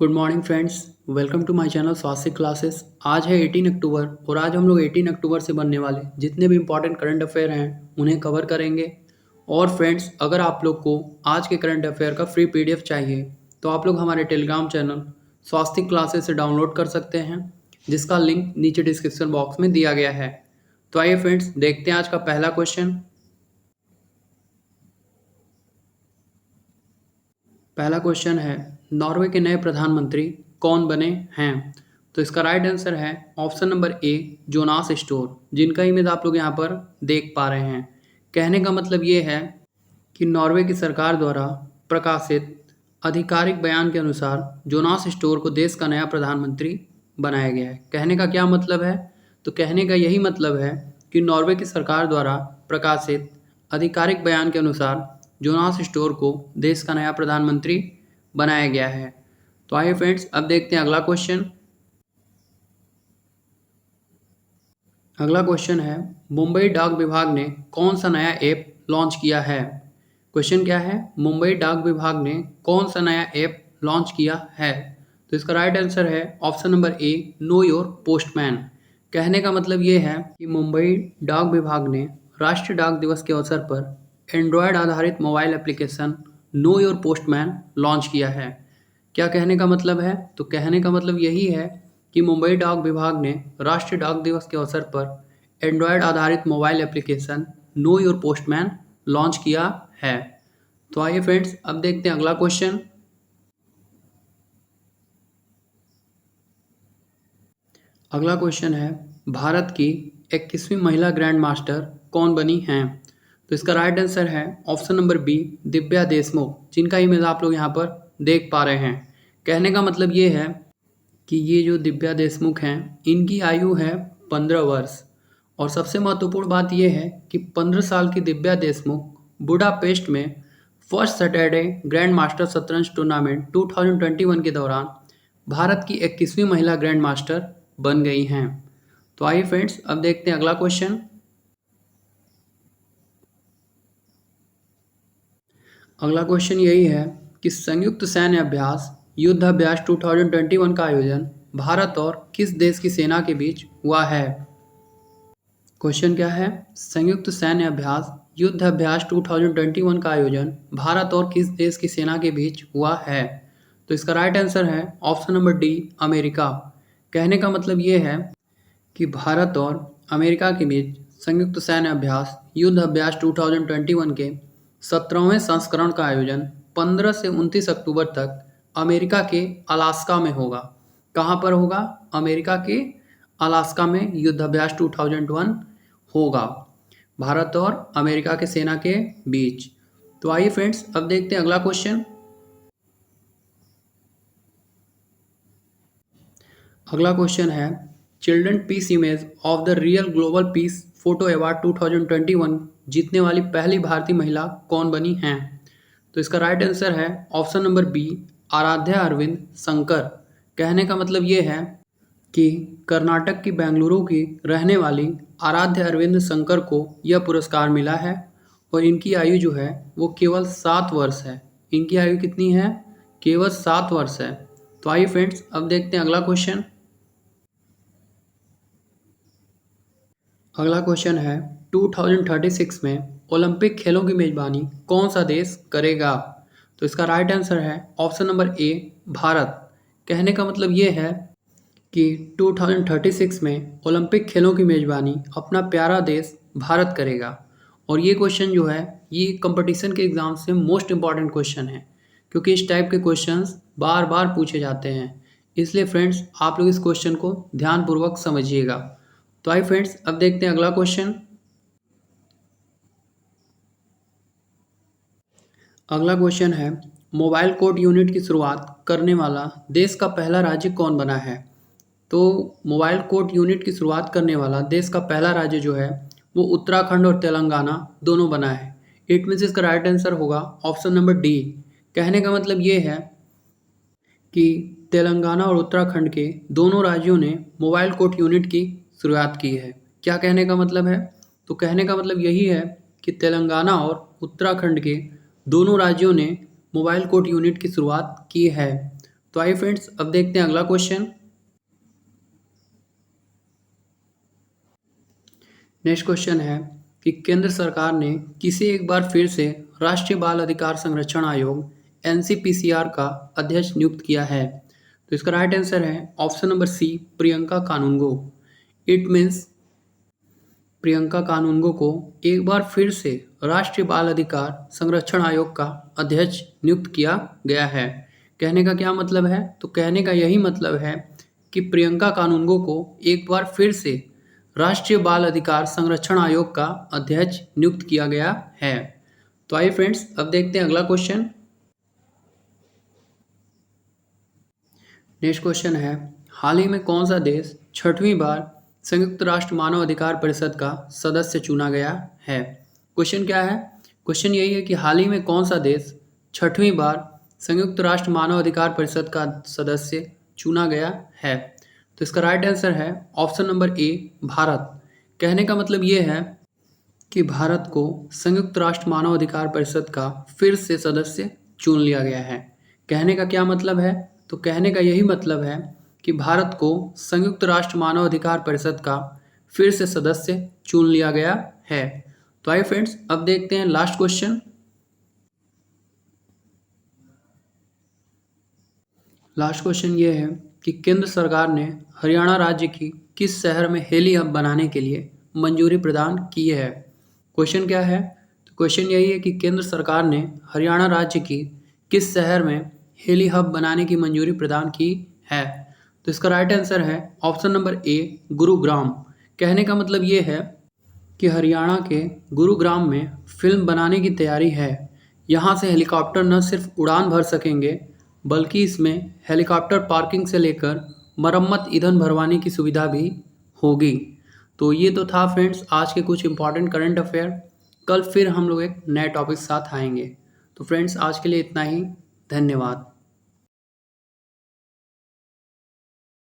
Good morning friends, welcome to my channel स्वास्थ्य classes. आज है 18 अक्टूबर और आज हम लोग 18 अक्टूबर से बनने वाले जितने भी इंपॉर्टेंट करंट अफेयर हैं उन्हें कवर करेंगे। और फ्रेंड्स, अगर आप लोग को आज के करंट अफेयर का फ्री पीडीएफ चाहिए तो आप लोग हमारे टेलीग्राम चैनल स्वास्थ्य क्लासेस से डाउनलोड कर सकते हैं, जिसका लिंक नीचे डिस्क्रिप्शन बॉक्स में दिया गया है। तो आइए फ्रेंड्स, देखते हैं आज का पहला क्वेश्चन। पहला क्वेश्चन है, नॉर्वे के नए प्रधानमंत्री कौन बने हैं? तो इसका राइट आंसर है option number A, Jonas store, जिनका इमेज आप लोग यहाँ पर देख पा रहे हैं। कहने का मतलब ये है कि नॉर्वे की सरकार द्वारा प्रकाशित आधिकारिक बयान के अनुसार जोनास स्टोर को देश का नया प्रधानमंत्री बनाया गया है। कहने का क्या मतलब है? तो कहने का यही मतलब है कि नॉर्वे की सरकार द्वारा प्रकाशित आधिकारिक बयान के अनुसार जोनास स्टोर को देश का नया प्रधानमंत्री बनाया गया है। तो आइए फ्रेंड्स, अब देखते हैं अगला क्वेश्चन। अगला क्वेश्चन है, मुंबई डाक विभाग ने कौन सा नया ऐप लॉन्च किया है? क्वेश्चन क्या है? मुंबई डाक विभाग ने कौन सा नया ऐप लॉन्च किया है? तो इसका राइट आंसर है option number A, know your postman. कहने का मतलब ये है कि मुंबई डाक विभाग ने राष्ट्रीय डाक दिवस के अवसर पर एंड्रॉयड आधारित mobile application know your postman launch किया है। क्या कहने का मतलब है? तो कहने का मतलब यही है कि मुंबई डाक विभाग ने राष्ट्रीय डाक दिवस के अवसर पर एंड्रॉयड आधारित mobile application know your postman launch किया है। तो आइए फ्रेंड्स, अब देखते हैं अगला क्वेश्चन। अगला क्वेश्चन है, भारत की 21वीं महिला ग्रैंड मास्टर कौन बनी हैं? तो इसका राइट आंसर है option number B, Divya Deshmukh, जिनका इमेज आप लोग यहाँ पर देख पा रहे हैं। कहने का मतलब ये है कि ये जो दिव्या देशमुख हैं, इनकी आयु है 15 वर्ष। और सबसे महत्वपूर्ण बात यह है कि 15 साल की दिव्या देशमुख बुडापेस्ट में फर्स्ट सैटरडे ग्रैंड मास्टर शतरंज टूर्नामेंट 2021 के दौरान भारत की 21वीं महिला ग्रैंड मास्टर बन गई हैं। तो आइए फ्रेंड्स, अब देखते हैं अगला क्वेश्चन। अगला क्वेश्चन यही है कि संयुक्त सैन्य अभ्यास युद्ध अभ्यास 2021 का आयोजन भारत और किस देश की सेना के बीच हुआ है? क्वेश्चन क्या है? संयुक्त सैन्य अभ्यास युद्ध अभ्यास 2021 का आयोजन भारत और किस देश की सेना के बीच हुआ है? तो इसका राइट आंसर है ऑप्शन नंबर डी, अमेरिका। कहने का मतलब ये है कि भारत और अमेरिका के बीच संयुक्त सैन्य अभ्यास युद्ध अभ्यास 2021 के 17वें संस्करण का आयोजन 15 से 29 अक्टूबर तक अमेरिका के अलास्का में होगा। कहाँ पर होगा? अमेरिका के अलास्का में युद्ध अभ्यास 2021 होगा, भारत और अमेरिका के सेना के बीच। तो आइए फ्रेंड्स, अब देखते हैं अगला क्वेश्चन। अगला क्वेश्चन है, children peace image of the real global peace photo award 2021 जीतने वाली पहली भारतीय महिला कौन बनी हैं? तो इसका राइट आंसर है option number B, Aaradhya Arvind Shankar. कहने का मतलब ये है कि कर्नाटक की बेंगलुरु की रहने वाली आराध्या अरविंद शंकर को यह पुरस्कार मिला है और इनकी आयु जो है वो केवल 7 वर्ष है। इनकी आयु कितनी है? केवल 7 वर्ष है। तो आइए फ्रेंड्स, अब देखते हैं अगला क्वेश्चन। अगला क्वेश्चन है, 2036 में ओलंपिक खेलों की मेजबानी कौन सा देश करेगा? तो इसका राइट आंसर है ऑप्शन नंबर ए, भारत। कहने का मतलब ये है कि 2036 में ओलंपिक खेलों की मेजबानी अपना प्यारा देश भारत करेगा। और ये क्वेश्चन जो है ये कंपटीशन के एग्ज़ाम से मोस्ट इम्पॉर्टेंट क्वेश्चन है, क्योंकि इस टाइप के क्वेश्चंस बार बार पूछे जाते हैं। इसलिए फ्रेंड्स, आप लोग इस क्वेश्चन को ध्यानपूर्वक समझिएगा। तो आइए फ्रेंड्स, अब देखते हैं अगला क्वेश्चन। अगला क्वेश्चन है, मोबाइल कोड यूनिट की शुरुआत करने वाला देश का पहला राज्य कौन बना है? तो मोबाइल कोड यूनिट की शुरुआत करने वाला देश का पहला राज्य जो है वो उत्तराखंड और तेलंगाना दोनों बना है। इट मीन्स इसका राइट आंसर होगा ऑप्शन नंबर डी। कहने का मतलब ये है कि तेलंगाना और उत्तराखंड के दोनों राज्यों ने मोबाइल कोड यूनिट की शुरुआत की है। क्या कहने का मतलब है? तो कहने का मतलब यही है कि तेलंगाना और उत्तराखंड के दोनों राज्यों ने मोबाइल कोड यूनिट की शुरुआत की है। तो आइए फ्रेंड्स, अब देखते हैं अगला क्वेश्चन। नेक्स्ट क्वेश्चन है कि केंद्र सरकार ने किसे एक बार फिर से राष्ट्रीय बाल अधिकार संरक्षण आयोग एनसीपीसीआर का अध्यक्ष नियुक्त किया है? तो इसका राइट आंसर है option number C, Priyanka Kanungo. It means Priyanka Kanungo को एक बार फिर से राष्ट्रीय बाल अधिकार संरक्षण आयोग का अध्यक्ष नियुक्त किया गया है। कहने का क्या मतलब है? तो कहने का यही मतलब है कि प्रियंका कानूनगो को एक बार फिर से राष्ट्रीय बाल अधिकार संरक्षण आयोग का अध्यक्ष नियुक्त किया गया है। तो आइए फ्रेंड्स, अब देखते हैं अगला क्वेश्चन। नेक्स्ट क्वेश्चन है, हाल ही में कौन सा देश 6वीं बार संयुक्त राष्ट्र मानव अधिकार परिषद का सदस्य चुना गया है? क्वेश्चन क्या है? क्वेश्चन यही है कि हाल ही में कौन सा देश 6वीं बार संयुक्त राष्ट्र मानव अधिकार परिषद का सदस्य चुना गया है? तो इसका राइट आंसर है ऑप्शन नंबर ए, भारत। कहने का मतलब ये है कि भारत को संयुक्त राष्ट्र मानव अधिकार परिषद का फिर से सदस्य चुन लिया गया है। कहने का क्या मतलब है? तो कहने का यही मतलब है कि भारत को संयुक्त राष्ट्र मानव अधिकार परिषद का फिर से सदस्य चुन लिया गया है। तो आइए फ्रेंड्स, अब देखते हैं लास्ट क्वेश्चन। लास्ट क्वेश्चन ये है कि केंद्र सरकार ने हरियाणा राज्य की किस शहर में हेली हब बनाने के लिए मंजूरी प्रदान की है? क्वेश्चन क्या है? तो क्वेश्चन यही है कि केंद्र सरकार ने हरियाणा राज्य की किस शहर में हेली हब बनाने की मंजूरी प्रदान की है? तो इसका राइट आंसर है ऑप्शन नंबर ए, गुरुग्राम। कहने का मतलब ये है कि हरियाणा के गुरुग्राम में फिल्म बनाने की तैयारी है। यहाँ से हेलीकॉप्टर न सिर्फ उड़ान भर सकेंगे, बल्कि इसमें हेलीकॉप्टर पार्किंग से लेकर मरम्मत ईंधन भरवाने की सुविधा भी होगी। तो ये तो था फ्रेंड्स आज के कुछ इंपॉर्टेंट करंट अफेयर। कल फिर हम लोग एक नए टॉपिक साथ आएंगे। तो फ्रेंड्स, आज के लिए इतना ही। धन्यवाद।